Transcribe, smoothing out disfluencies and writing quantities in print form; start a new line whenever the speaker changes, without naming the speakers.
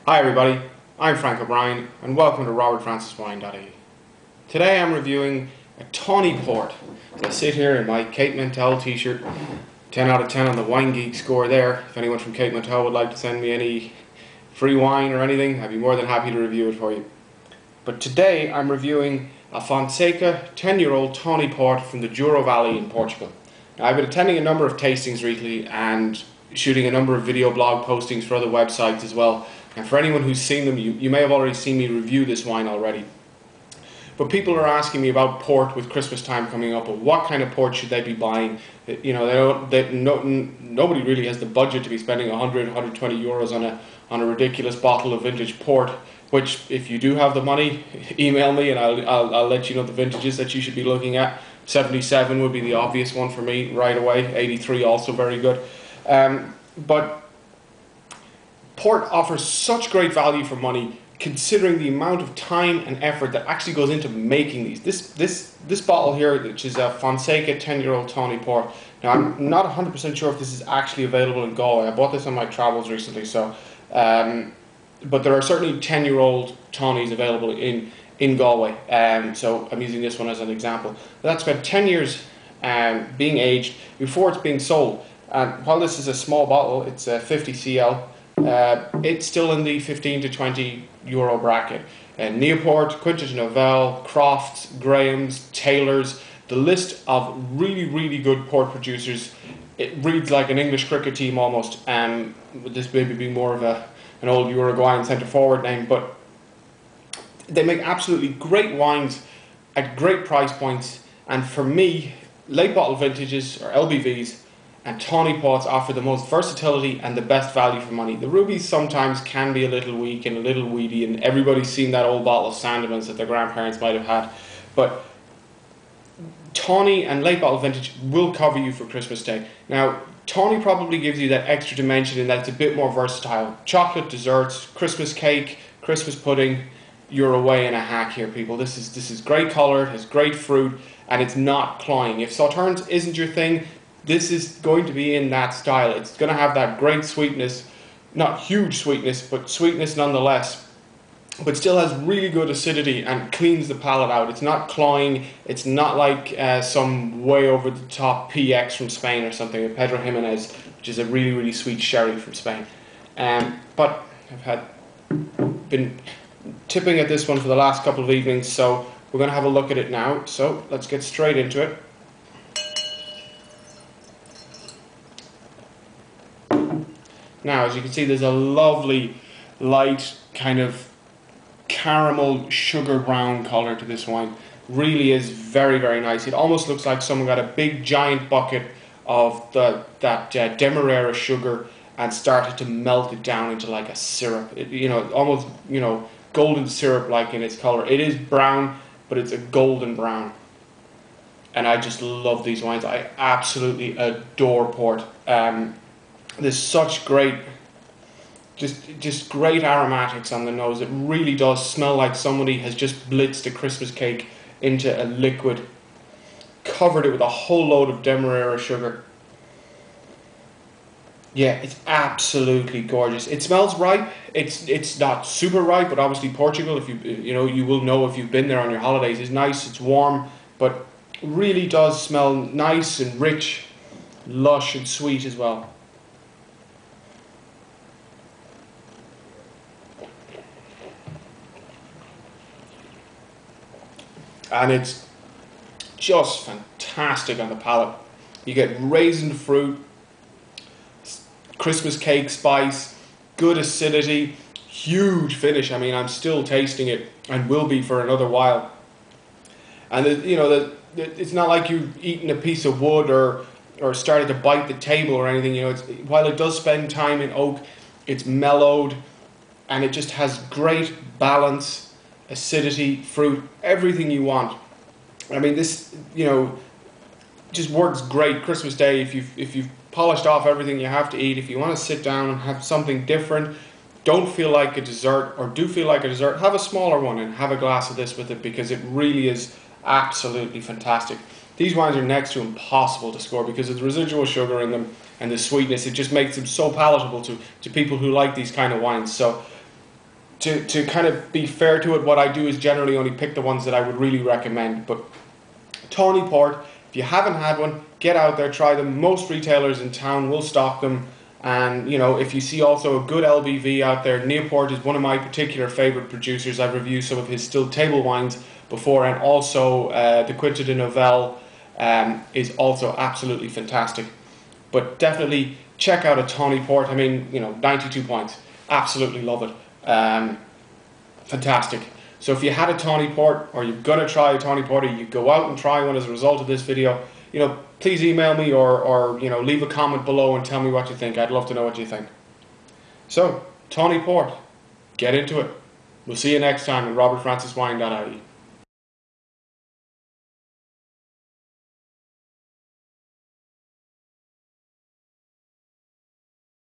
Hi everybody, I'm Frank O'Brien and welcome to robertfranciswine.ie. Today I'm reviewing a Tawny Port. I sit here in my Cape Mentel t-shirt, 10 out of 10 on the Wine Geek score there. If anyone from Cape Mentel would like to send me any free wine or anything, I'd be more than happy to review it for you. But today I'm reviewing a Fonseca 10-year-old Tawny Port from the Douro Valley in Portugal. Now, I've been attending a number of tastings recently and shooting a number of video blog postings for other websites as well. And for anyone who's seen them, you may have already seen me review this wine already. But people are asking me about port with Christmas time coming up, and what kind of port should they be buying? You know, nobody really has the budget to be spending 100, 120 euros on a ridiculous bottle of vintage port. Which, if you do have the money, email me and I'll let you know the vintages that you should be looking at. 77 would be the obvious one for me right away. 83 also very good. But port offers such great value for money, considering the amount of time and effort that actually goes into making these. This bottle here, which is a Fonseca 10-year-old Tawny Port. Now, I'm not 100% sure if this is actually available in Galway. I bought this on my travels recently, so but there are certainly 10-year-old Tawnies available in Galway. So I'm using this one as an example. That's spent 10 years being aged before it's being sold. And while this is a small bottle, it's 50 cl. It's still in the 15 to 20 euro bracket. Newport, Quinta Novel, Crofts, Graham's, Taylor's, the list of really good port producers. It reads like an English cricket team almost, with this maybe being more of an old Uruguayan centre forward name, but they make absolutely great wines at great price points. And for me, late bottle vintages or LBVs and Tawny Ports offer the most versatility and the best value for money. The rubies sometimes can be a little weak and a little weedy, and everybody's seen that old bottle of Sandemans that their grandparents might have had. But Tawny and late bottle vintage will cover you for Christmas Day. Now, Tawny probably gives you that extra dimension in that it's a bit more versatile. Chocolate desserts, Christmas cake, Christmas pudding, you're away in a hack here, people. This is great colour, it has great fruit, and it's not cloying. If Sauternes isn't your thing, this is going to be in that style. It's going to have that great sweetness, not huge sweetness, but sweetness nonetheless, but still has really good acidity and cleans the palate out. It's not cloying, it's not like some way over the top PX from Spain or something, or Pedro Jimenez, which is a really sweet sherry from Spain. But I've been tipping at this one for the last couple of evenings, so we're going to have a look at it now. So let's get straight into it. Now, as you can see, there's a lovely light kind of caramel sugar brown color to this wine. Really is very nice. It almost looks like someone got a big giant bucket of that demerara sugar and started to melt it down into like a syrup. Almost golden syrup like in its color. It is brown, but it's a golden brown. And I just love these wines. I absolutely adore port. There's such great, just great aromatics on the nose. It really does smell like somebody has just blitzed a Christmas cake into a liquid, covered it with a whole load of demerara sugar. Yeah, it's absolutely gorgeous. It smells ripe. It's not super ripe, but obviously Portugal, if you will know if you've been there on your holidays, is nice. It's warm, but really does smell nice and rich, lush and sweet as well. And it's just fantastic on the palate. You get raisin fruit, Christmas cake spice, good acidity, huge finish. I mean, I'm still tasting it and will be for another while. And it's not like you've eaten a piece of wood or started to bite the table or anything. While it does spend time in oak, it's mellowed and it just has great balance. Acidity, fruit, everything you want. I mean, this just works great Christmas Day if you've polished off everything you have to eat. If you want to sit down and have something different, don't feel like a dessert, or do feel like a dessert, have a smaller one and have a glass of this with it, because it really is absolutely fantastic. These wines are next to impossible to score because of the residual sugar in them and the sweetness. It just makes them so palatable to people who like these kind of wines. So to kind of be fair to it, what I do is generally only pick the ones that I would really recommend. But Tawny Port, if you haven't had one, get out there, try them. Most retailers in town will stock them. And you know, if you see also a good LBV out there, Newport is one of my particular favorite producers. I've reviewed some of his still table wines before, and also the Quinta de Novel is also absolutely fantastic. But definitely check out a Tawny Port. I mean, you know, 92 points, absolutely love it. Fantastic. So if you had a Tawny Port, or you're gonna try a Tawny Port, or you go out and try one as a result of this video, you know, please email me or you know, leave a comment below and tell me what you think. I'd love to know what you think. So, Tawny Port, get into it. We'll see you next time at robertfranciswine.ie.